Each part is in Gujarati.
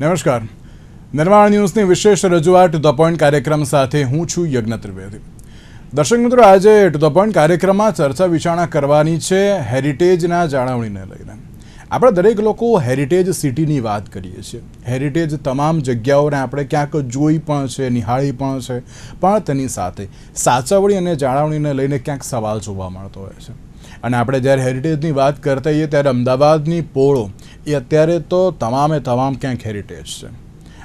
નમસ્કાર. નિર્માણ ન્યૂઝની વિશેષ રજૂઆત ટુ ધ પોઈન્ટ કાર્યક્રમ સાથે હું છું યજ્ઞ ત્રિવેદી. દર્શક મિત્રો, આજે ટુ ધ પોઈન્ટ કાર્યક્રમમાં ચર્ચા વિચારણા કરવાની છે હેરિટેજના જાળવણીને લઈને. આપણે દરેક લોકો હેરિટેજ સિટીની વાત કરીએ છીએ. હેરિટેજ તમામ જગ્યાઓને આપણે ક્યાંક જોઈ પણ છે, નિહાળી પણ છે, પણ તેની સાથે સાચવણી અને જાળવણીને લઈને ક્યાંક સવાલ જોવા મળતો હોય છે. અને આપણે જ્યારે હેરિટેજની વાત કરતા હોઈએ ત્યારે અમદાવાદની પોળો એ અત્યારે તો તમામે તમામ ક્યાંક હેરિટેજ છે.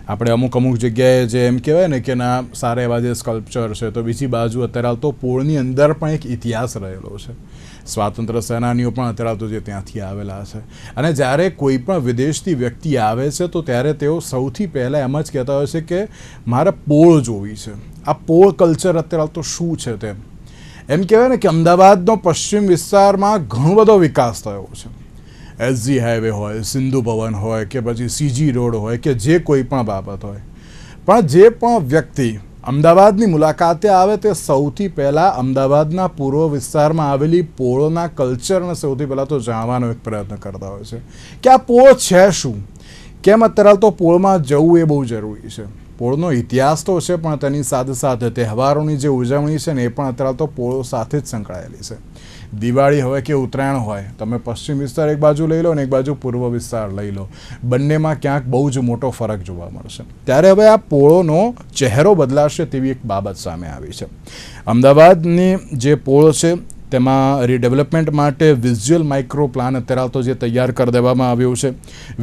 આપણે અમુક જગ્યાએ જે એમ કહેવાય ને કે ના સારા એવા જે સ્કલ્પચર છે, તો બીજી બાજુ અત્યારે તો પોળની અંદર પણ એક ઇતિહાસ રહેલો છે. સ્વાતંત્ર્ય સેનાનીઓ પણ અત્યારે તો જે ત્યાંથી આવેલા છે. અને જ્યારે કોઈ પણ વિદેશથી વ્યક્તિ આવે છે તો ત્યારે તેઓ સૌથી પહેલાં એમ જ કહેતા હોય છે કે મારે પોળ જોવી છે. આ પોળ કલ્ચર અત્યારે તો શું છે તેમ એમ કહેવાય ને કે અમદાવાદનો પશ્ચિમ વિસ્તારમાં ઘણો બધો વિકાસ થયો છે. એસજી હાઈવે હોય, સિંધુ ભવન હોય કે પછી સીજી રોડ હોય કે જે કોઈ પણ બાબત હોય, પણ જે પણ વ્યક્તિ અમદાવાદની મુલાકાતે આવે તે સૌથી પહેલાં અમદાવાદના પૂર્વ વિસ્તારમાં આવેલી પોળોના કલ્ચરને સૌથી પહેલાં તો જાણવાનો એક પ્રયત્ન કરતા હોય છે કે આ પોળ છે શું, કેમ અત્યારે તો પોળમાં જવું એ બહુ જરૂરી છે. પોળનો ઇતિહાસ તો છે, પણ તેની સાથે સાથે તહેવારોની જે ઉજવણી છે ને એ પણ અત્યારે તો પોળો સાથે જ સંકળાયેલી છે. દિવાળી હોય કે ઉત્તરાયણ હોય, તમે પશ્ચિમ વિસ્તાર એક બાજુ લઈ લો અને એક બાજુ પૂર્વ વિસ્તાર લઈ લો, બંનેમાં ક્યાંક બહુ જ મોટો ફરક જોવા મળશે. ત્યારે હવે આ પોળોનો ચહેરો બદલાશે તેવી એક બાબત સામે આવી છે. અમદાવાદની જે પોળ છે તેમાં રીડેવલપમેન્ટ માટે વિઝ્યુઅલ માઇક્રો પ્લાન અત્યારે તો જે તૈયાર કરી દેવામાં આવ્યું છે.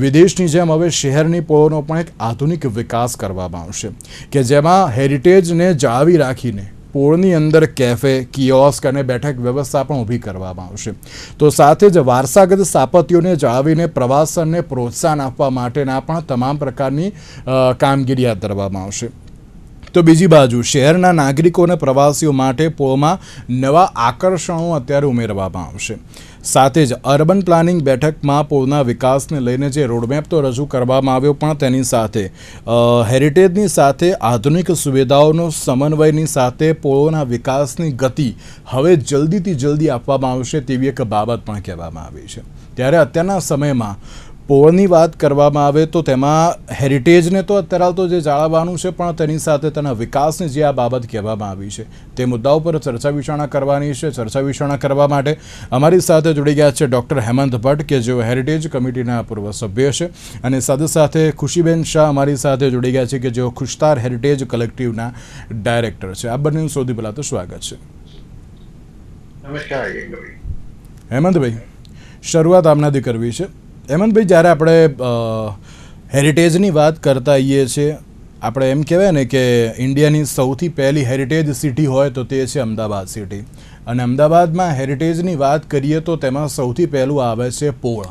વિદેશની જેમ હવે શહેરની પોળોનો પણ એક આધુનિક વિકાસ કરવામાં આવશે કે જેમાં હેરિટેજને જાળવી રાખીને પોળની અંદર કેફે, કિયોસ્ક અને બેઠક વ્યવસ્થા પણ ઊભી કરવામાં આવશે. તો સાથે જ વારસાગત સ્થાપત્યોને જાળવીને પ્રવાસનને પ્રોત્સાહન આપવા માટેના પણ તમામ પ્રકારની કામગીરી હાથ ધરવામાં આવશે. તો બીજી બાજુ શહેરના નાગરિકો અને પ્રવાસીઓ માટે પોળમાં નવા આકર્ષણો અત્યારે ઉમેરવામાં આવશે. સાથે જ અર્બન પ્લાનિંગ બેઠકમાં પોળના વિકાસને લઈને જે રોડમેપ તો રજૂ કરવામાં આવ્યો, પણ તેની સાથે હેરિટેજની સાથે આધુનિક સુવિધાઓનો સમન્વયની સાથે પોળોના વિકાસની ગતિ હવે જલ્દીથી જલ્દી આપવામાં આવશે તેવી એક બાબત પણ કહેવામાં આવી છે. ત્યારે અત્યારના સમયમાં પોળની વાત કરવામાં આવે તો તેમાં હેરિટેજને તો અત્યારે તો જે જાળવવાનું છે, પણ તેની સાથે તેના વિકાસની જે આ બાબત કહેવામાં આવી છે તે મુદ્દા ઉપર ચર્ચા વિચારણા કરવાની છે. ચર્ચા વિચારણા કરવા માટે અમારી સાથે જોડી ગયા છે ડૉક્ટર હેમંત ભટ્ટ કે જેઓ હેરિટેજ કમિટીના પૂર્વ સભ્ય છે, અને સાથે સાથે ખુશીબેન શાહ અમારી સાથે જોડી ગયા છે કે જેઓ ખુશતાર હેરિટેજ કલેક્ટિવના ડાયરેક્ટર છે. આ બંનેનું સૌથી પહેલાં તો સ્વાગત છે. નમસ્કાર હેમંતભાઈ, શરૂઆત આપનાથી કરવી છે. હેમંતભાઈ, જ્યારે આપણે હેરિટેજની વાત કરતા આવીએ છીએ, આપણે એમ કહેવાય ને કે ઇન્ડિયાની સૌથી પહેલી હેરિટેજ સિટી હોય તો તે છે અમદાવાદ સિટી. અને અમદાવાદમાં હેરિટેજની વાત કરીએ તો તેમાં સૌથી પહેલું આવે છે પોળ.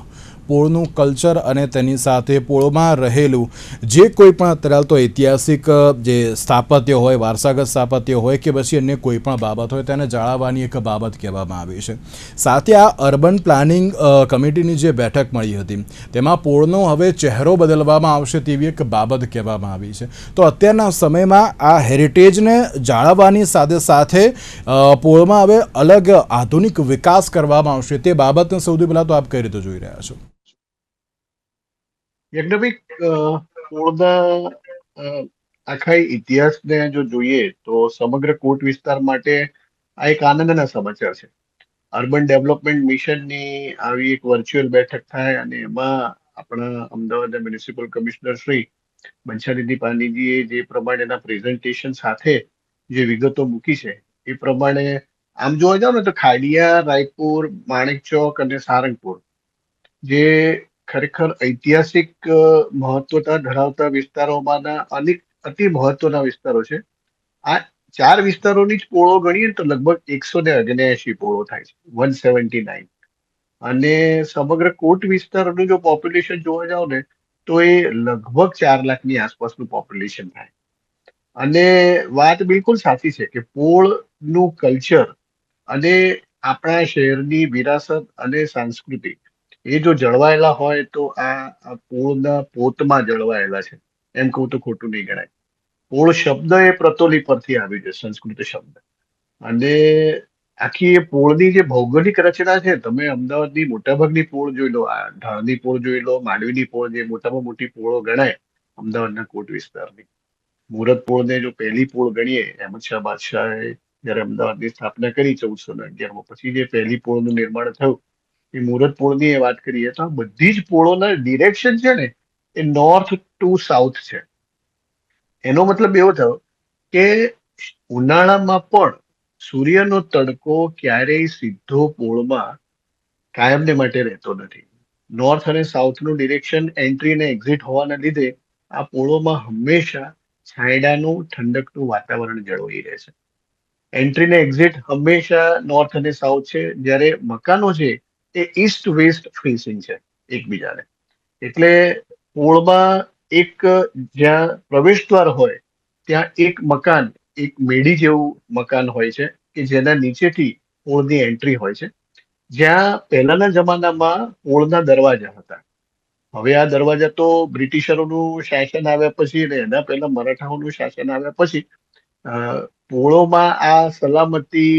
પોળનું કલ્ચર અને તેની સાથે પોળમાં રહેલું જે કોઈ પણ અત્યારે તો ઐતિહાસિક જે સ્થાપત્ય હોય, વારસાગત સ્થાપત્ય હોય કે પછી અન્ય કોઈ પણ બાબત હોય, તેને જાળવવાની એક બાબત કહેવામાં આવી છે. સાથે આ અર્બન પ્લાનિંગ કમિટીની જે બેઠક મળી હતી તેમાં પોળનો હવે ચહેરો બદલવામાં આવશે તેવી એક બાબત કહેવામાં આવી છે. તો અત્યારના સમયમાં આ હેરિટેજને જાળવવાની સાથે સાથે પોળમાં હવે અલગ આધુનિક વિકાસ કરવામાં આવશે તે બાબતને સૌથી પહેલાં તો આપ કઈ રીતે જોઈ રહ્યા છો? યજ્ઞભાઈ, પોળના આખા ઇતિહાસને જો જોઈએ તો સમગ્ર કોટ વિસ્તાર માટે આ એક આનંદના સમાચાર છે. અર્બન ડેવલપમેન્ટ મિશનની આવી એક વર્ચ્યુઅલ બેઠક થાય અને એમાં આપણા અમદાવાદના મ્યુનિસિપલ કમિશનર શ્રી બંછાનિધિ પાનીજીએ જે પ્રમાણેના પ્રેઝન્ટેશન સાથે જે વિગતો મૂકી છે એ પ્રમાણે આમ જોવા જાવ ને તો ખાડિયા, રાયપુર, માણેક ચોક અને સારંગપુર જે ખરેખર ઐતિહાસિક મહત્વતા ધરાવતા વિસ્તારોમાંના અતિ મહત્વના વિસ્તારો છે. આ 4 વિસ્તારોની જ પોળો ગણીએ ને તો લગભગ 179 પોળો થાય છે, 179. અને સમગ્ર કોટ વિસ્તારનું જો પોપ્યુલેશન જોવા જાવ ને તો એ લગભગ 4 લાખની આસપાસનું પોપ્યુલેશન થાય. અને વાત બિલકુલ સાચી છે કે પોળનું કલ્ચર અને આપણા શહેરની વિરાસત અને સંસ્કૃતિ એ જો જળવાયેલા હોય તો આ પોળના પોતમાં જળવાયેલા છે, એમ કહું તો ખોટું નહીં ગણાય. પોળ શબ્દ એ પ્રતોલી પરથી આવ્યું છે, સંસ્કૃત શબ્દ. અને આખી એ પોળની જે ભૌગોલિક રચના છે, તમે અમદાવાદની મોટાભાગની પોળ જોઈ લો, આ ઢાળની પોળ જોઈ લો, માંડવીની પોળ જે મોટામાં મોટી પોળો ગણાય, અમદાવાદના કોટ વિસ્તારની. મુહૂર્ત પોળને જો પહેલી પોળ ગણીએ, અહેમદ શાહ બાદશાહે જયારે અમદાવાદની સ્થાપના કરી 1411માં, પછી જે પહેલી પોળનું નિર્માણ થયું એ મુહૂર્ત પોળની વાત કરીએ તો આ બધી જ પોળોના ડિરેક્શન છે ને એ નોર્થ ટુ સાઉથ છે. એનો મતલબ એવો થયો કે ઉનાળામાં પણ સૂર્યનો તડકો ક્યારેય સીધો પોળમાં કાયમને માટે રહેતો નથી. નોર્થ અને સાઉથનું ડિરેક્શન એન્ટ્રી અને એક્ઝિટ હોવાના લીધે આ પોળોમાં હંમેશા છાંયડાનું ઠંડકનું વાતાવરણ જળવાઈ રહે છે. એન્ટ્રી ને એક્ઝિટ હંમેશા નોર્થ અને સાઉથ છે, જ્યારે મકાનો છે એ ઈસ્ટ વેસ્ટ ફેસિંગ છે એકબીજાને. એટલે પોળમાં એક જ્યાં પ્રવેશ દ્વાર હોય ત્યાં એક મકાન, એક મેડી જેવું મકાન હોય છે કે જેના નીચેથી પોળની એન્ટ્રી હોય છે. જ્યાં પહેલાના જમાનામાં પોળના દરવાજા હતા. હવે આ દરવાજા તો બ્રિટિશરોનું શાસન આવ્યા પછી ને એના પહેલા મરાઠાઓનું શાસન આવ્યા પછી અ, પોળોમાં આ સલામતી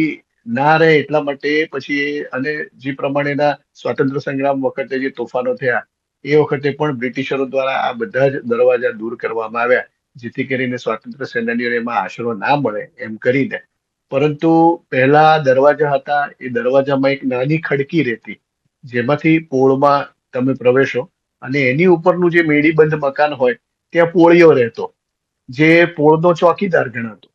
ના રહે એટલા માટે પછી અને જે પ્રમાણેના સ્વાતંત્ર્ય સંગ્રામ વખતે જે તોફાનો થયા એ વખતે પણ બ્રિટિશરો દ્વારા આ બધા જ દરવાજા દૂર કરવામાં આવ્યા, જેથી કરીને સ્વાતંત્ર્ય સેનાનીઓને એમાં આશરો ના મળે એમ કરીને. પરંતુ પહેલા દરવાજા હતા એ દરવાજામાં એક નાની ખડકી રહેતી જેમાંથી પોળમાં તમે પ્રવેશો, અને એની ઉપરનું જે મેડીબંધ મકાન હોય ત્યાં પોળિયો રહેતો જે પોળનો ચોકીદાર ગણાતો,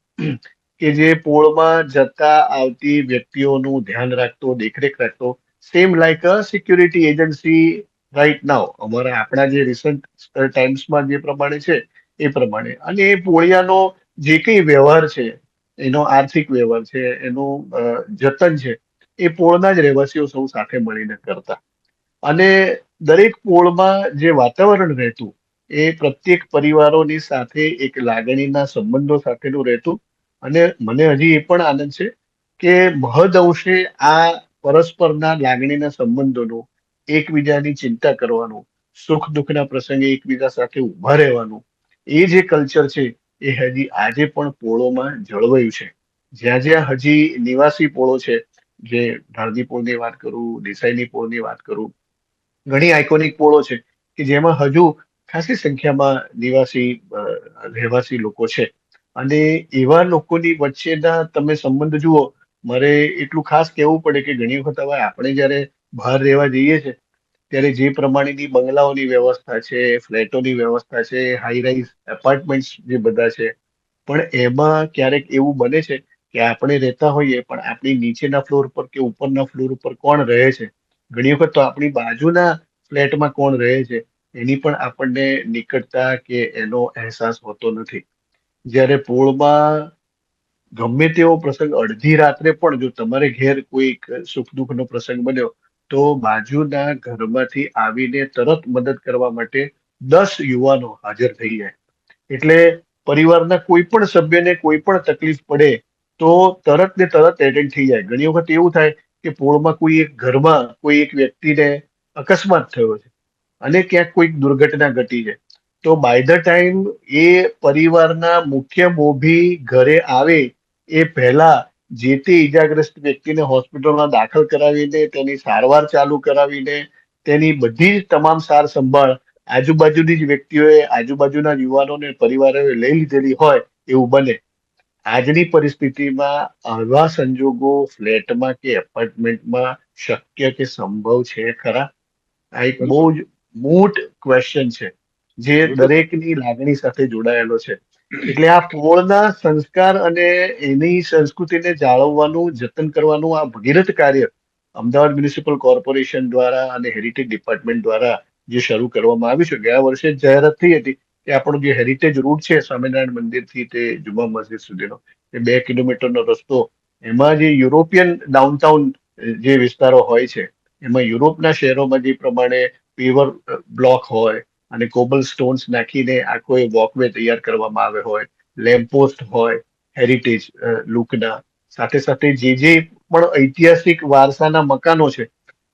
કે જે પોળમાં જતા આવતી વ્યક્તિઓનું ધ્યાન રાખતો, દેખરેખ રાખતો, same like a security agency right now. અમારા આપણા જે રિસન્ટ ટાઈમ્સમાં જે પ્રમાણે છે એ પ્રમાણે. અને એ પોળિયાનો જે કંઈ વ્યવહાર છે, એનો આર્થિક વ્યવહાર છે, એનું જતન છે, એ પોળના જ રહેવાસીઓ સૌ સાથે મળીને કરતા. અને દરેક પોળમાં જે વાતાવરણ રહેતું એ પ્રત્યેક પરિવારોની સાથે એક લાગણીના સંબંધો સાથેનું રહેતું. અને મને હજી એ પણ આનંદ છે કે મહદ અંશે આ પરસ્પરના લાગણીના સંબંધોનું, એકબીજાની ચિંતા કરવાનું, સુખ દુઃખના પ્રસંગે એકબીજા સાથે ઊભા રહેવાનું, એ જે કલ્ચર છે એ હજી આજે પણ પોળોમાં જળવાયું છે. જ્યાં જ્યાં હજી નિવાસી પોળો છે, જે ઢાળની પોળની વાત કરું, દેસાઈની પોળની વાત કરું, ઘણી આઇકોનિક પોળો છે કે જેમાં હજુ ખાસી સંખ્યામાં નિવાસી રહેવાસી લોકો છે. અને એવા લોકોની વચ્ચેના તમે સંબંધ જુઓ. મારે એટલું ખાસ કહેવું પડે કે ઘણી વખત હવે આપણે જ્યારે બહાર રહેવા જઈએ છીએ ત્યારે જે પ્રમાણેની બંગલાઓની વ્યવસ્થા છે, ફ્લેટોની વ્યવસ્થા છે, હાઈ રાઇઝ એપાર્ટમેન્ટ્સ જે બધા છે, પણ એમાં ક્યારેક એવું બને છે કે આપણે રહેતા હોઈએ પણ આપણી નીચેના ફ્લોર પર કે ઉપરના ફ્લોર ઉપર કોણ રહે છે, ઘણી વખત તો આપણી બાજુના ફ્લેટમાં કોણ રહે છે એની પણ આપણને નિકટતા કે એનો અહેસાસ હોતો નથી. જ્યારે પોળમાં ગમે તેવો પ્રસંગ અડધી રાત્રે પણ જો તમારે ઘેર કોઈ સુખ દુઃખનો પ્રસંગ બન્યો તો બાજુના ઘરમાંથી આવીને તરત મદદ કરવા માટે 10 યુવાનો હાજર થઈ જાય. એટલે પરિવારના કોઈ પણ સભ્યને કોઈ પણ તકલીફ પડે તો તરત ને તરત એટેન્ડ થઈ જાય. ઘણી વખત એવું થાય કે પોળમાં કોઈ એક ઘરમાં કોઈ એક વ્યક્તિને અકસ્માત થયો છે અને ક્યાંક કોઈક દુર્ઘટના ઘટી છે, તો બાય ધ ટાઈમ એ પરિવારના મુખ્ય મોભી ઘરે આવે એ પહેલા જે તે ઈજાગ્રસ્ત વ્યક્તિને હોસ્પિટલમાં દાખલ કરાવીને તેની સારવાર ચાલુ કરાવીને તેની બધી જ તમામ સાર સંભાળ આજુબાજુની જ વ્યક્તિઓએ, આજુબાજુના યુવાનોને, પરિવારોએ લઈ લીધેલી હોય એવું બને. આજની પરિસ્થિતિમાં આવા સંજોગો ફ્લેટમાં કે એપાર્ટમેન્ટમાં શક્ય કે સંભવ છે ખરા? આ એક બહુ બિલકુલ જ મોટ ક્વેશ્ચન છે જે બિલકુલ દરેકની લાગણી સાથે જોડાયેલો છે. એટલે આ પોળના સંસ્કાર અને એની સંસ્કૃતિને જાળવવાનું, જતન કરવાનું આ ભગીરથ કાર્ય અમદાવાદ મ્યુનિસિપલ કોર્પોરેશન દ્વારા અને હેરિટેજ ડિપાર્ટમેન્ટ દ્વારા જે શરૂ કરવામાં આવ્યું છે. ગયા વર્ષે જ જાહેરાત થઈ હતી કે આપણો જે હેરિટેજ રૂટ છે સ્વામિનારાયણ મંદિરથી તે જુમા મસ્જિદ સુધીનો, એ 2 કિલોમીટરનો રસ્તો, એમાં જે યુરોપિયન ડાઉનટાઉન જે વિસ્તારો હોય છે એમાં યુરોપના શહેરોમાં જે પ્રમાણે પેવર બ્લોક હોય અને કોબલ સ્ટોન્સ નાખીને આખો એ વોકવે તૈયાર કરવામાં આવે હોય, લેમ્પપોસ્ટ હોય હેરિટેજ લુકના, સાથે સાથે જે પણ ઐતિહાસિક વારસાના મકાનો છે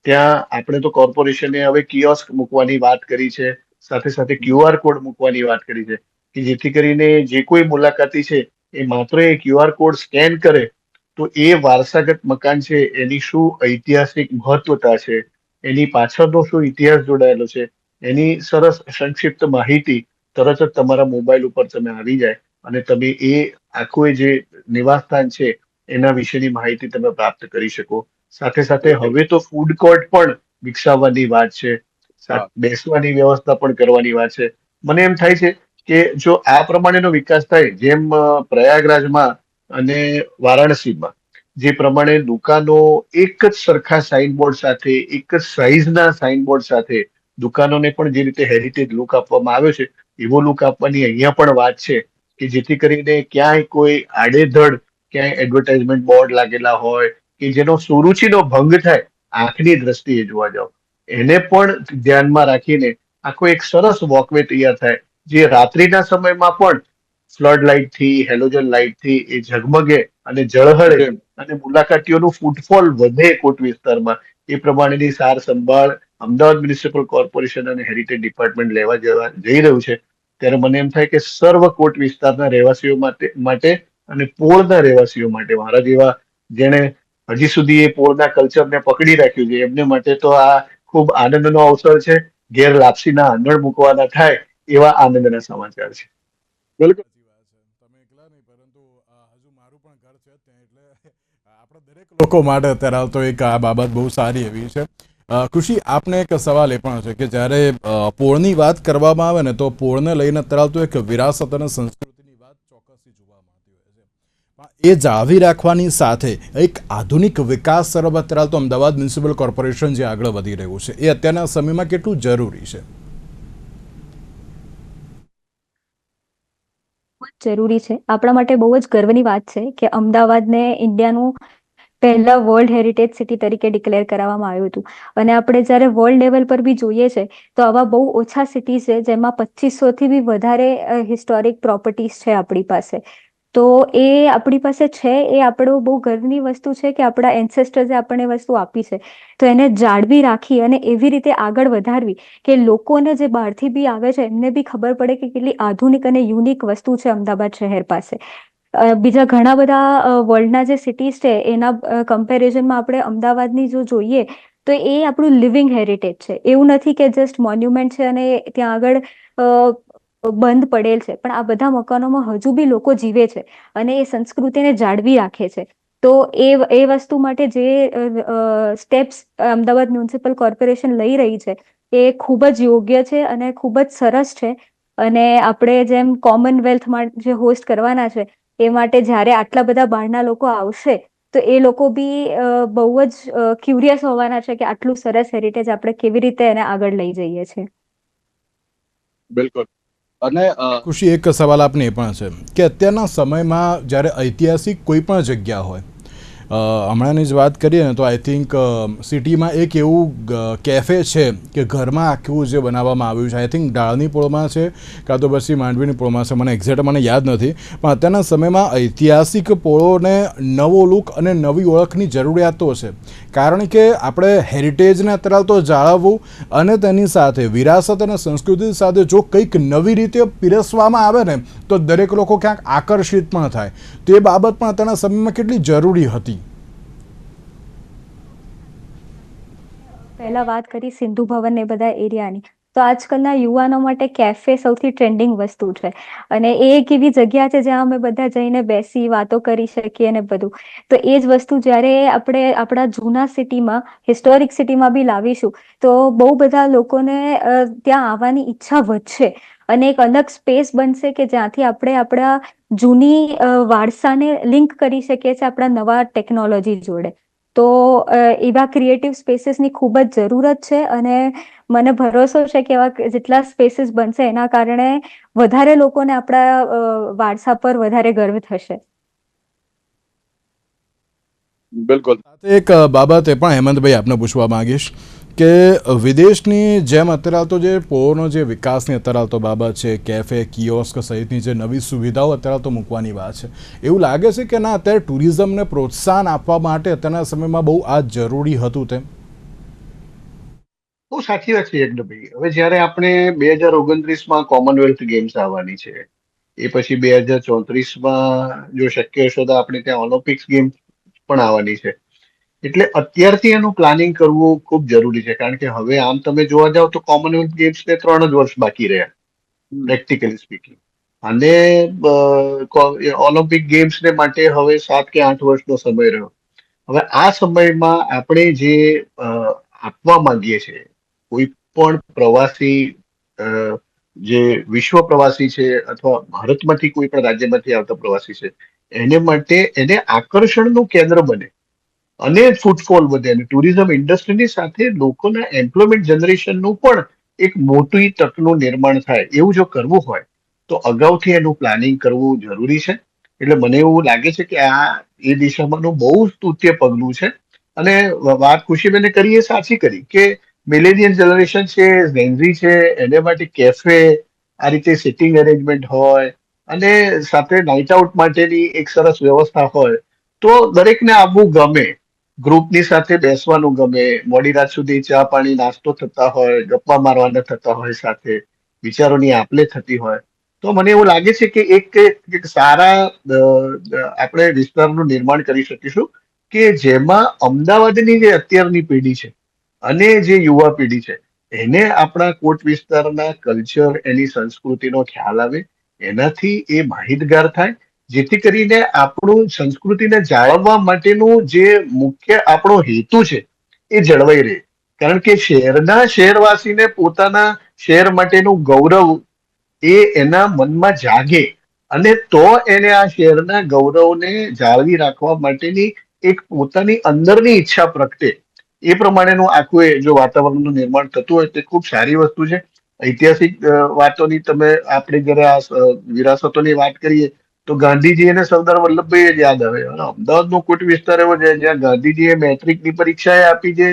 ત્યાં આપણે તો કોર્પોરેશને હવે કિયોસ્ક મૂકવાની વાત કરી છે, સાથે સાથે QR કોડ મૂકવાની વાત કરી છે કે જેથી કરીને જે કોઈ મુલાકાતી છે એ માત્ર એ QR કોડ સ્કેન કરે તો એ વારસાગત મકાન છે એની શું ઐતિહાસિક મહત્વતા છે, એની પાછળનો શું ઇતિહાસ જોડાયેલો છે, એની સરસ સંક્ષિપ્ત માહિતી તરત જ તમારા મોબાઈલ ઉપર તમે આવી જાય અને તમે એ આખું એ જે નિવાસસ્થાન છે એના વિશેની માહિતી તમે પ્રાપ્ત કરી શકો. સાથે સાથે હવે તો ફૂડ કોર્ટ પણ વિકસાવવાની વાત છે, બેસવાની વ્યવસ્થા પણ કરવાની વાત છે. મને એમ થાય છે કે જો આ પ્રમાણેનો વિકાસ થાય, જેમ પ્રયાગરાજમાં અને વારાણસીમાં જે પ્રમાણે દુકાનો એક જ સરખા સાઇનબોર્ડ સાથે, એક જ સાઇઝના સાઇનબોર્ડ સાથે દુકાનોને પણ જે રીતે હેરિટેજ લુક આપવામાં આવ્યો છે, એવો લુક આપવાની અહીંયા પણ વાત છે કે જેથી કરીને ક્યાંય કોઈ આડેધડ ક્યાંય એડવર્ટાઇઝમેન્ટ બોર્ડ લાગેલા હોય કે જેનો સુરુચિનો ભંગ થાય આંખની દ્રષ્ટિએ જોવા જાવ, એને પણ ધ્યાનમાં રાખીને આખો એક સરસ વોકવે તૈયાર થાય, જે રાત્રિના સમયમાં પણ ફ્લડ લાઇટ થી, હેલોજન લાઇટ થી એ ઝગમગે અને ઝળહળે અને મુલાકાતીઓનું ફૂટફોલ વધે કોટ વિસ્તારમાં. એ પ્રમાણેની સાર સંભાળ અમદાવાદ મ્યુનિસિપલ કોર્પોરેશન અને હેરિટેજ ડિપાર્ટમેન્ટ લેવા જઈ રહ્યું છે. ત્યારે મને એમ થાય કે સર્વ કોટ વિસ્તારના રહેવાસીઓ માટે અને પોળના રહેવાસીઓ માટે, મારા જેવા જેને હજી સુધી એ પોળના કલ્ચરને પકડી રાખ્યું છે, એમને માટે તો આ ખૂબ આનંદનો અવસર છે. ઘેર લાપસીના આંગણ મૂકવાના થાય એવા આનંદના સમાચાર છે. બિલકુલ સાચી વાત છે. તમે એકલા નહીં, પરંતુ હજુ મારું પણ ઘર છે ત્યાં, એટલે આપણા દરેક લોકો માટે અત્યારે હાલ તો એક આ બાબત બહુ સારી એવી છે. ખુશી, આપને એક સવાલ એ પણ છે કે જ્યારે પોળની વાત કરવામાં આવે ને, તો પોળને લઈને અત્યારે હાલ તો એક વિરાસત અને સંસ્કૃતિની વાત ચોક્કસથી જોવા મળતી હોય છે. પણ એ જાળવી રાખવાની સાથે એક આધુનિક વિકાસ તરફ અત્યારે હાલ તો અમદાવાદ મ્યુનિસિપલ કોર્પોરેશન જે આગળ વધી રહ્યું છે, એ અત્યારના સમયમાં કેટલું જરૂરી છે? જરૂરી છે. આપણા માટે બહુ જ ગર્વની વાત છે કે અમદાવાદને ઇન્ડિયાનું પહેલા વર્લ્ડ હેરિટેજ સિટી તરીકે ડિક્લેર કરવામાં આવ્યું હતું. અને આપણે જ્યારે વર્લ્ડ લેવલ પર બી જોઈએ છે તો આવા બહુ ઓછા સિટી છે જેમાં 2500થી બી વધારે હિસ્ટોરિક પ્રોપર્ટીઝ છે આપણી પાસે. તો એ આપણી પાસે છે, એ આપણો બહુ ગર્વની વસ્તુ છે કે આપણા એન્સેસ્ટર્સે આપણને વસ્તુ આપી છે. તો એને જાળવી રાખી અને એવી રીતે આગળ વધારવી કે લોકોને જે બહારથી બી આવે છે એમને બી ખબર પડે કે કેટલી આધુનિક અને યુનિક વસ્તુ છે અમદાવાદ શહેર પાસે. બીજા ઘણા બધા વર્લ્ડના જે સિટીઝ છે એના કમ્પેરિઝનમાં આપણે અમદાવાદની જો જોઈએ તો એ આપણું લિવિંગ હેરિટેજ છે. એવું નથી કે જસ્ટ મોન્યુમેન્ટ છે અને ત્યાં આગળ બંધ પડેલ છે, પણ આ બધા મકાનોમાં હજુ બી લોકો જીવે છે અને એ સંસ્કૃતિને જાળવી રાખે છે. તો એ વસ્તુ માટે જે સ્ટેપ્સ અમદાવાદ મ્યુનિસિપલ કોર્પોરેશન લઈ રહી છે એ ખૂબ જ યોગ્ય છે અને ખૂબ જ સરસ છે. અને આપણે જેમ કોમનવેલ્થમાં જે હોસ્ટ કરવાના છે એ માટે જ્યારે આટલા બધા બહારના લોકો આવશે તો એ લોકો બી બહુ જ ક્યુરિયસ હોવાના છે કે આટલું સરસ હેરિટેજ આપણે કેવી રીતે એને આગળ લઈ જઈએ છીએ. બિલકુલ. અને ખુશી, એક સવાલ આપને એ પણ છે કે અત્યારના સમયમાં જ્યારે ઐતિહાસિક કોઈ પણ જગ્યા હોય, હમણાંની જ વાત કરીએ ને તો આઈ થિંક સિટીમાં એક એવું કેફે છે કે ઘરમાં આખું જે બનાવવામાં આવ્યું છે, આઈ થિંક ડાળની પોળમાં છે કાં તો પછી માંડવીની પોળમાં છે, મને એક્ઝેક્ટ મને યાદ નથી. પણ અત્યારના સમયમાં ઐતિહાસિક પોળોને નવો લુક અને નવી ઓળખની જરૂરિયાતો છે, કારણ કે આપણે હેરિટેજને અત્યારે તો જાળવવું અને તેની સાથે વિરાસત અને સંસ્કૃતિ સાથે જો કંઈક નવી રીતે પીરસવામાં આવે ને તો દરેક લોકો ક્યાંક આકર્ષિત પણ થાય. તો એ બાબત પણ અત્યારના સમયમાં કેટલી જરૂરી હતી. પહેલા વાત કરી સિંધુ ભવન એ બધા એરિયાની, તો આજકાલના યુવાનો માટે કેફે સૌથી ટ્રેન્ડિંગ વસ્તુ છે. અને એ એક એવી જગ્યા છે જ્યાં અમે બધા જઈને બેસી વાતો કરી શકીએ અને બધું. તો એ જ વસ્તુ જ્યારે આપણે આપણા જૂના સિટીમાં, હિસ્ટોરિક સિટીમાં બી લાવીશું તો બહુ બધા લોકોને ત્યાં આવવાની ઈચ્છા વધશે અને એક અલગ સ્પેસ બનશે કે જ્યાંથી આપણે આપણા જૂની વારસાને લિંક કરી શકીએ છીએ આપણા નવા ટેકનોલોજી જોડે. તો એવા ક્રિએટિવ સ્પેસીસની ખૂબ જ જરૂરત છે અને મને ભરોસો છે કે એવા જેટલા સ્પેસીસ બનશે એના કારણે વધારે લોકોને આપણા વારસા પર વધારે ગર્વ થશે. બિલકુલ. એક બાબત એ પણ હેમંતભાઈ આપને પૂછવા માંગીશ કે વિદેશની જેમ અત્યારે તો જે પોળનો જે વિકાસની અત્યારે તો બાબત છે, કેફે, કિયોસ્ક સહિતની જે નવી સુવિધાઓ અત્યારે તો મૂકવાની વાત છે, એવું લાગે છે કે ના અત્યારે ટુરિઝમને પ્રોત્સાહન આપવા માટે અત્યારના સમયમાં બહુ આ જરૂરી હતું તેમ? બહુ સાચી વાત છે યજ્ઞભાઈ. હવે જયારે આપણે 2029માં કોમનવેલ્થ ગેમ્સ આવવાની છે, એ પછી 2034માં જો શક્ય હશે તો આપણે ત્યાં ઓલિમ્પિક્સ ગેમ્સ પણ આવવાની છે. એટલે અત્યારથી એનું પ્લાનિંગ કરવું ખૂબ જરૂરી છે, કારણ કે હવે આમ તમે જોવા જાવ તો કોમનવેલ્થ ગેમ્સને 3 જ વર્ષ બાકી રહ્યા. Practically speaking. અને ઓલિમ્પિક ગેમ્સ ને માટે હવે 7 કે 8 વર્ષનો સમય રહ્યો. હવે આ સમયમાં આપણે જે આપવા માંગીએ છીએ, કોઈ પણ પ્રવાસી જે વિશ્વ પ્રવાસી છે અથવા ભારતમાંથી કોઈ પણ રાજ્યમાંથી આવતા પ્રવાસી છે, એને માટે એને આકર્ષણનું કેન્દ્ર બને અને ફૂટફોલ વધે અને ટુરિઝમ ઇન્ડસ્ટ્રીની સાથે લોકોના એમ્પ્લોયમેન્ટ જનરેશનનું પણ એક મોટી તકનું નિર્માણ થાય, એવું જો કરવું હોય તો અગાઉથી એનું પ્લાનિંગ કરવું જરૂરી છે. એટલે મને એવું લાગે છે કે આ એ દિશામાંનું બહુ સ્તુત્ય પગલું છે. અને વાત ખુશીબેને કરી એ સાચી કરી કે મિલેનિયલ જનરેશન છે, ઝેન્ઝી છે, એને માટે કેફે, આ રીતે સિટિંગ અરેન્જમેન્ટ હોય અને સાથે નાઇટ આઉટ માટેની એક સરસ વ્યવસ્થા હોય તો દરેકને આવવું ગમે. ગ્રુપની સાથે બેસવાનું ગમે, મોડી રાત સુધી ચા પાણી નાસ્તો થતા હોય, ગપ્પા મારવાના થતા હોય, સાથે વિચારોની આપ-લે થતી હોય, તો મને એવું લાગે છે કે એક સારા આપણે વિસ્તારનું નિર્માણ કરી શકીશું કે જેમાં અમદાવાદની જે અત્યારની પેઢી છે અને જે યુવા પેઢી છે એને આપણા કોટ વિસ્તારના કલ્ચર, એની સંસ્કૃતિનો ખ્યાલ આવે, એનાથી એ માહિતગાર થાય, જેથી કરીને આપણું સંસ્કૃતિને જાળવવા માટેનું જે મુખ્ય આપણો હેતુ છે એ જળવાઈ રહે. કારણ કે શહેરવાસીને પોતાના શહેર માટેનું ગૌરવ એ એના મનમાં જાગે અને તો એને આ શહેરના ગૌરવને જાળવી રાખવા માટેની એક પોતાની અંદરની ઈચ્છા પ્રગટે. એ પ્રમાણેનું આખું જો વાતાવરણનું નિર્માણ થતું હોય તે ખૂબ સારી વસ્તુ છે. ઐતિહાસિક વાતોની તમે આપણે જયારે આ વિરાસતોની વાત કરીએ તો ગાંધીજી અને સરદાર વલ્લભભાઈ જ યાદ આવે. અમદાવાદનો કોટ વિસ્તાર એવો છે જ્યાં ગાંધીજીએ મેટ્રિકની પરીક્ષા આપી છે.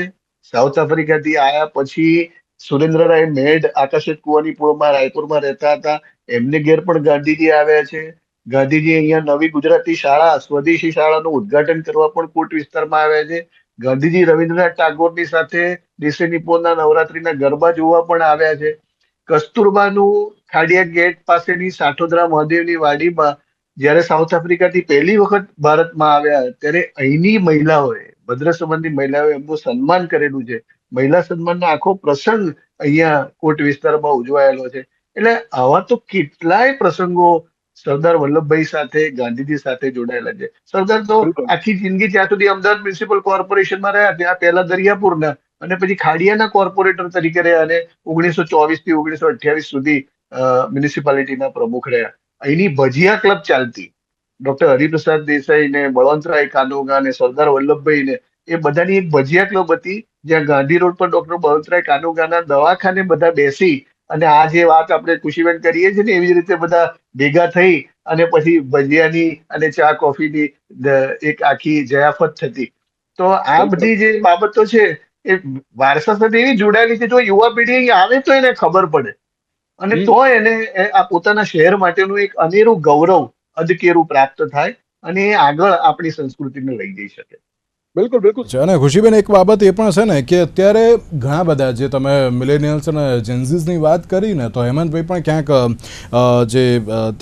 સાઉથ આફ્રિકાથી આયા પછી સુરેન્દ્રરાય મેડ આકાશેત કુવાની પૂળમાં રાયપુરમાં રહેતા હતા, એમને ઘેર પણ ગાંધીજી આવ્યા છે. ગાંધીજી અહીંયા નવી ગુજરાતી શાળા, સ્વદેશી શાળાનું ઉદ્ઘાટન કરવા પણ કોટ વિસ્તારમાં આવ્યા છે. ગાંધીજી રવિન્દ્રનાથ ટાગોરની સાથે દેશેનિપોળના નવરાત્રીના ગરબા જોવા પણ આવ્યા છે. કસ્તુરબાનું ખાડિયા ગેટ પાસેની સાઠોદરા મહાદેવની વાડીમાં જ્યારે સાઉથ આફ્રિકાથી પહેલી વખત ભારતમાં આવ્યા ત્યારે અહીંની મહિલાઓએ, ભદ્ર સમાજની મહિલાઓએ એમનું સન્માન કરેલું છે. મહિલા સન્માનનો આખો પ્રસંગ અહીંયા કોટ વિસ્તારમાં ઉજવાયેલો છે. એટલે આવા તો કેટલાય પ્રસંગો સરદાર વલ્લભભાઈ સાથે, ગાંધીજી સાથે જોડાયેલા છે. સરદાર તો આખી જિંદગી જ્યાં સુધી અમદાવાદ મ્યુનિસિપલ કોર્પોરેશનમાં રહ્યા ત્યાં પહેલા દરિયાપુરના અને પછી ખાડિયાના કોર્પોરેટર તરીકે રહ્યા અને 1924 થી 1928 સુધી મ્યુનિસિપાલિટીના પ્રમુખ રહ્યા. અહીંની ભજીયા ક્લબ ચાલતી. ડોક્ટર હરિપ્રસાદ દેસાઈ ને બળવંતરાય કાનોગા ને સરદાર વલ્લભભાઈ ને એ બધાની એક ભજીયા ક્લબ હતી જ્યાં ગાંધી રોડ પર ડોક્ટર બળવંતરાય કાનોગાના દવાખાને બધા બેસી અને આ જે વાત આપણે ખુશીબેન કરીએ છીએ ને એવી જ રીતે બધા ભેગા થઈ અને પછી ભજીયાની અને ચા કોફીની એક આખી જયાફત થતી. તો આ બધી જે બાબતો છે એ વારસા સાથે એવી જોડાયેલી છે જો યુવા પેઢી અહીં આવે તો એને ખબર પડે અને તો એને આ પોતાના શહેર માટેનું એક અનેરું ગૌરવ અદકેરું પ્રાપ્ત થાય અને એ આગળ આપણી સંસ્કૃતિને લઈ જઈ શકે. બિલકુલ બિલકુલ છે. અને ખુશીબેન એક બાબત એ પણ છે ને કે અત્યારે ઘણા બધા જે તમે મિલેનિયલ્સ અને જેન્ઝીસની વાત કરી ને તો હેમંતભાઈ પણ ક્યાંક જે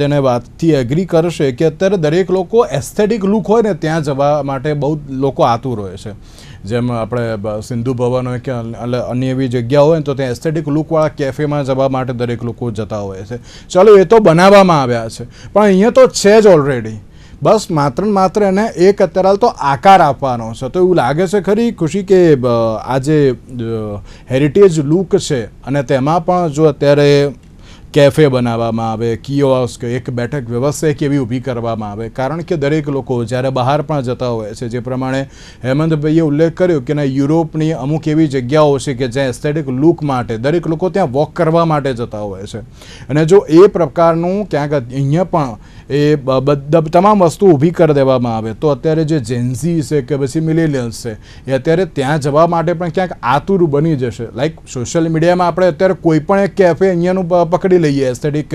તેને વાતથી એગ્રી કરશે કે અત્યારે દરેક લોકો એસ્થેટિક લુક હોય ને ત્યાં જવા માટે બહુ લોકો આતુર હોય છે. જેમ આપણે સિંધુ ભવન હોય કે અન્ય એવી જગ્યા હોય ને તો ત્યાં એસ્થેટિક લુકવાળા કેફેમાં જવા માટે દરેક લોકો જતા હોય છે. ચાલો એ તો બનાવવામાં આવ્યા છે પણ અહીંયા તો છે જ ઓલરેડી. બસ માત્ર એને એક અત્યારે તો આકાર આપવાનો છે. તો એવું લાગે છે ખરી ખુશી કે આ જે હેરિટેજ લુક છે અને તેમાં પણ જો અત્યારે કેફે બનાવવામાં આવે, કિયોસ્ક, એક બેઠક વ્યવસ્થા એક એવી ઊભી કરવામાં આવે, કારણ કે દરેક લોકો જ્યારે બહાર પણ જતા હોય છે, જે પ્રમાણે હેમંતભાઈએ ઉલ્લેખ કર્યો કે યુરોપની અમુક એવી જગ્યાઓ છે કે જ્યાં એસ્થેટિક લુક માટે દરેક લોકો ત્યાં વોક કરવા માટે જતા હોય છે અને જો એ પ્રકારનું ક્યાંક અહીંયા પણ એ તમામ વસ્તુ ઊભી કરી દેવામાં આવે તો અત્યારે જે જેન્ઝી છે કે પછી મિલેનિયલ્સ છે એ અત્યારે ત્યાં જવા માટે પણ ક્યાંક આતુર બની જશે. લાઈક સોશિયલ મીડિયામાં આપણે અત્યારે કોઈ પણ એક કેફે અહીંયાનું પકડી લઈએ એસ્થેટિક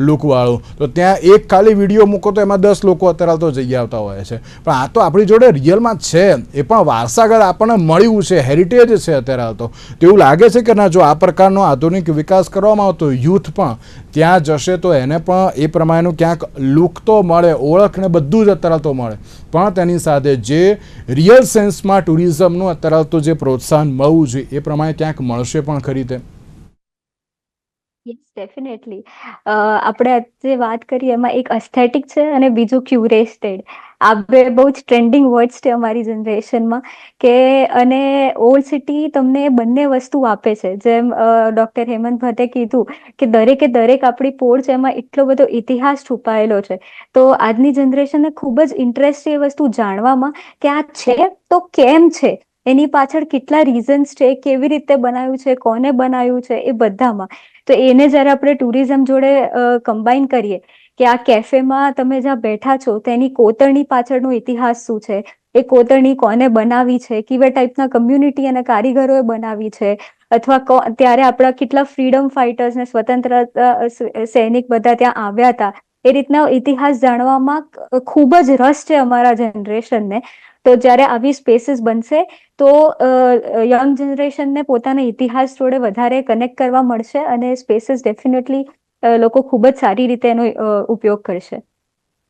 લુકવાળું તો ત્યાં એક ખાલી વિડીયો મૂકો તો એમાં 10 લોકો અત્યારે તો જઈ આવતા હોય છે. પણ આ તો આપણી જોડે રિયલમાં છે, એ પણ વારસાગત આપણને મળ્યું છે, હેરિટેજ છે અત્યારે તો એવું લાગે છે કે ના જો આ પ્રકારનો આધુનિક વિકાસ કરવામાં આવે તો યુથ પણ ત્યાં જશે તો એને પણ એ પ્રમાણેનું ક્યાંક લુક તો મળે, ઓળખ ને બધું જ અત્યારે તો મળે, પણ તેની સાથે જે રિયલ સેન્સમાં ટુરિઝમનું અત્યારે તો જે પ્રોત્સાહન મળવું જોઈએ એ પ્રમાણે ક્યાંક મળશે પણ ખરી તે. Yes definitely. આપણે આજે વાત કરીએ એમાં એક અસ્થેટિક છે અને બીજું ક્યુરેટેડ. આ બે બહુ જ ટ્રેન્ડિંગ વર્ડ્સ છે અમારી જનરેશનમાં કે અને ઓલ્ડ સિટી તમને બંને વસ્તુ આપે છે. જેમ ડૉક્ટર હેમંત ભટ્ટે કીધું કે દરેક આપણી પોળ છે એમાં એટલો બધો ઇતિહાસ છુપાયેલો છે. તો આજની જનરેશનને ખૂબ જ ઇન્ટરેસ્ટ છે એ વસ્તુ જાણવામાં કે આ છે તો કેમ છે, એની પાછળ કેટલા રીઝન્સ છે, કેવી રીતે બનાવ્યું છે, કોને બનાવ્યું છે, એ બધામાં. તો એને જ્યારે આપણે ટુરિઝમ જોડે કમ્બાઈન કરીએ કે આ કેફેમાં તમે જ્યાં બેઠા છો તેની કોતરણી પાછળનો ઇતિહાસ શું છે, એ કોતરણી કોને બનાવી છે, કેવા ટાઈપના કમ્યુનિટી અને કારીગરોએ બનાવી છે, અથવા ત્યારે આપણા કેટલા ફ્રીડમ ફાઇટર્સ ને સ્વતંત્રતા સૈનિક બધા ત્યાં આવ્યા હતા, એ રીતના ઇતિહાસ જાણવામાં ખૂબ જ રસ છે અમારા જનરેશનને. તો જ્યારે આવી સ્પેસીસ બનશે તો યંગ જનરેશનને પોતાના ઇતિહાસ જોડે વધારે કનેક્ટ કરવા મળશે અને સ્પેસીસ ડેફિનેટલી લોકો ખૂબ જ સારી રીતે એનો ઉપયોગ કરશે.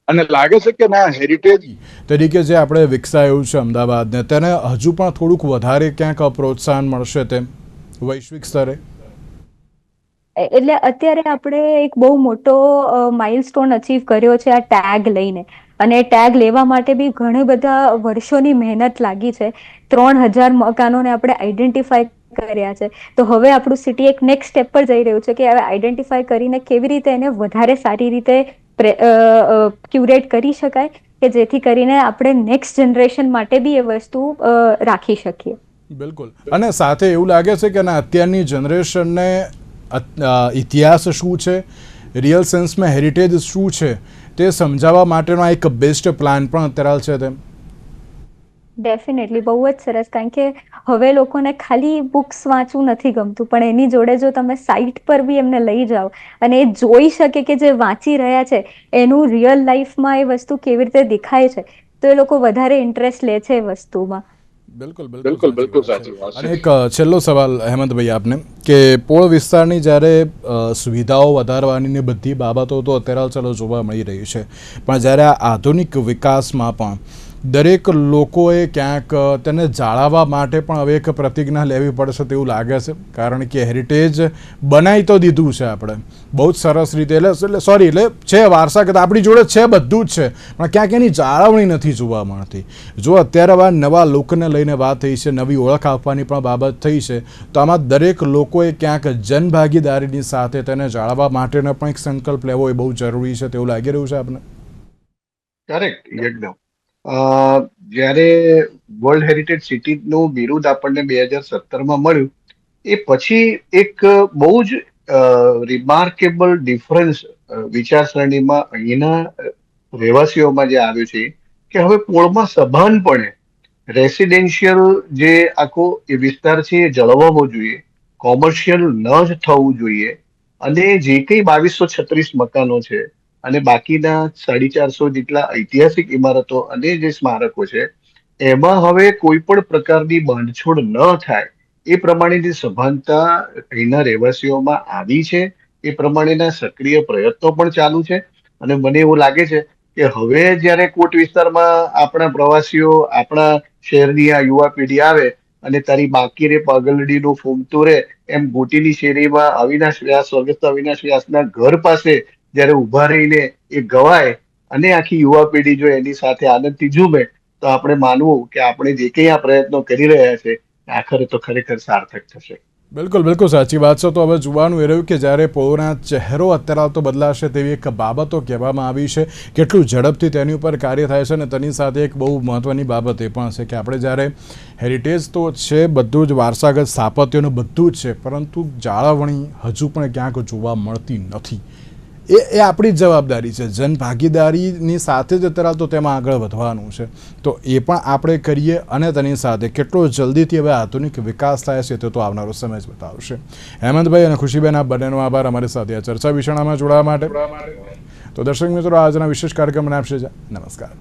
અને લાગે છે કે ના હેરિટેજ તરીકે જે આપણે વિકસાયું છે અમદાવાદને, તેને હજુ પણ થોડુંક વધારે ક્યાંક પ્રોત્સાહન મળશે તેમ વૈશ્વિક સ્તરે? એટલે અત્યારે આપણે એક બહુ મોટો માઇલસ્ટોન અચીવ કર્યો છે આ ટેગ લઈને, અને ટેગ લેવા માટે બી ઘણી બધા વર્ષોની મહેનત લાગી છે. 3000 મકાનોને આપણે આઈડેન્ટિફાઈ કર્યા છે. તો હવે આપણું સિટી એક નેક્સ્ટ સ્ટેપ પર જઈ રહ્યું છે કે હવે આઈડેન્ટિફાઈ કરીને કેવી રીતે એને વધારે સારી રીતે ક્યુરેટ કરી શકાય કે જેથી કરીને આપણે નેક્સ્ટ જનરેશન માટે બી એ વસ્તુ રાખી શકીએ. બિલકુલ. અને સાથે એવું લાગે છે કે ના અત્યારની જનરેશનને ઇતિહાસ શું છે, રિયલ સેન્સમાં હેરિટેજ શું છે, તે સમજાવવા માટેનો એક બેસ્ટ પ્લાન પણ અત્યારે છે તેમ? ડેફિનેટલી બહુ જ સરસ. કારણ કે હવે લોકોને ખાલી બુક્સ વાંચવું નથી ગમતું, પણ એની જોડે જો તમે સાઇટ પર બી એમને લઈ જાઓ અને એ જોઈ શકે કે જે વાંચી રહ્યા છે એનું રિયલ લાઈફમાં એ વસ્તુ કેવી રીતે દેખાય છે, તો એ લોકો વધારે ઇન્ટરેસ્ટ લે છે એ વસ્તુમાં. બિલકુલ બિલકુલ સાચી વાત છે. અને એક છેલ્લો સવાલ હેમંતભાઈ આપને, કે પોળ વિસ્તારની જ્યારે સુવિધાઓ વધારવાની ને બધી બાબતો તો અત્યારે ચાલો જોવા મળી રહી છે, પણ જ્યારે આ આધુનિક વિકાસમાં પણ દરેક લોકોએ ક્યાંક તેને જાળવવા માટે પણ હવે એક પ્રતિજ્ઞા લેવી પડશે તેવું લાગે છે. કારણ કે હેરિટેજ બનાવી તો દીધું છે આપણે બહુ જ સરસ રીતે, એટલે છે વારસાગત આપણી જોડે છે, બધું જ છે, પણ ક્યાંક એની જાળવણી નથી જોવા મળતી. જો અત્યારે નવા લોકોને લઈને વાત થઈ છે, નવી ઓળખ આપવાની પણ બાબત થઈ છે, તો આમાં દરેક લોકોએ ક્યાંક જનભાગીદારીની સાથે તેને જાળવવા માટેનો પણ એક સંકલ્પ લેવો એ બહુ જરૂરી છે તેવું લાગી રહ્યું છે આપને? કરેક્ટ, એકદમ. જ્યારે વર્લ્ડ હેરિટેજ સિટીનું બિરુદ આપણને 2017માં મળ્યું, એ પછી એક બહુ જ રિમાર્કેબલ ડિફરન્સ વિચારસરણીમાં અહીંના રહેવાસીઓમાં જે આવ્યું છે કે હવે પોળમાં સભાનપણે રેસિડેન્શિયલ જે આખો એ વિસ્તાર છે એ જળવાવો જોઈએ, કોમર્શિયલ ન જ થવું જોઈએ, અને જે કંઈ 2236 મકાનો છે અને બાકીના 450 જેટલા ઐતિહાસિક ઇમારતો અને જે સ્મારકો છે એમાં હવે કોઈ પણ પ્રકારની બાંધછોડ ન થાય એ પ્રમાણેની સભાનતા અહીંના રહેવાસીઓમાં આવી છે. એ પ્રમાણેના સક્રિય પ્રયત્નો પણ ચાલુ છે. અને મને એવું લાગે છે કે હવે જ્યારે કોટ વિસ્તારમાં આપણા પ્રવાસીઓ આપણા શહેરની આ યુવા પેઢી આવે અને તારી બાકી રે પાગલડીનું ફૂમતું રે એમ ગોટીની શેરીમાં અવિનાશ વ્યાસ, સ્વર્ગસ્થ અવિનાશ વ્યાસના ઘર પાસે જ્યારે ઉભા રહીને એ ગવાય અને આખી યુવા પેઢી જો એની સાથે આનંદથી ઝૂમે, તો આપણે માનવું કે આપણે જે કંઈ આ પ્રયત્નો કરી રહ્યા છે આખરે તો ખરેખર સાર્થક થશે. બિલકુલ સાચી વાત છે. તો હવે જોવાનું એ રહ્યું કે જ્યારે પોળના ચહેરો અત્યારે તો બદલાશે તેવી એક બાબતો કહેવામાં આવી છે, કેટલું ઝડપથી તેની ઉપર કાર્ય થાય છે. અને તેની સાથે એક બહુ મહત્ત્વની બાબત એ પણ છે કે આપણે જ્યારે હેરિટેજ તો છે, બધું જ વારસાગત સ્થાપત્યોનું બધું જ છે, પરંતુ જાળવણી હજુ પણ ક્યાંક જોવા મળતી નથી. એ આપણી જ જવાબદારી છે. જનભાગીદારીની સાથે જ અત્યારે તો તેમાં આગળ વધવાનું છે. તો એ પણ આપણે કરીએ અને તેની સાથે કેટલો જલ્દીથી હવે આધુનિક વિકાસ થાય છે તે તો આવનારો સમય જ બતાવશે. હેમંતભાઈ અને ખુશીબેન, આ બંનેનો આભાર અમારી સાથે આ ચર્ચા વિચારણામાં જોડાવા માટે. તો દર્શક મિત્રો, આજના વિશેષ કાર્યક્રમને આપશે. નમસ્કાર.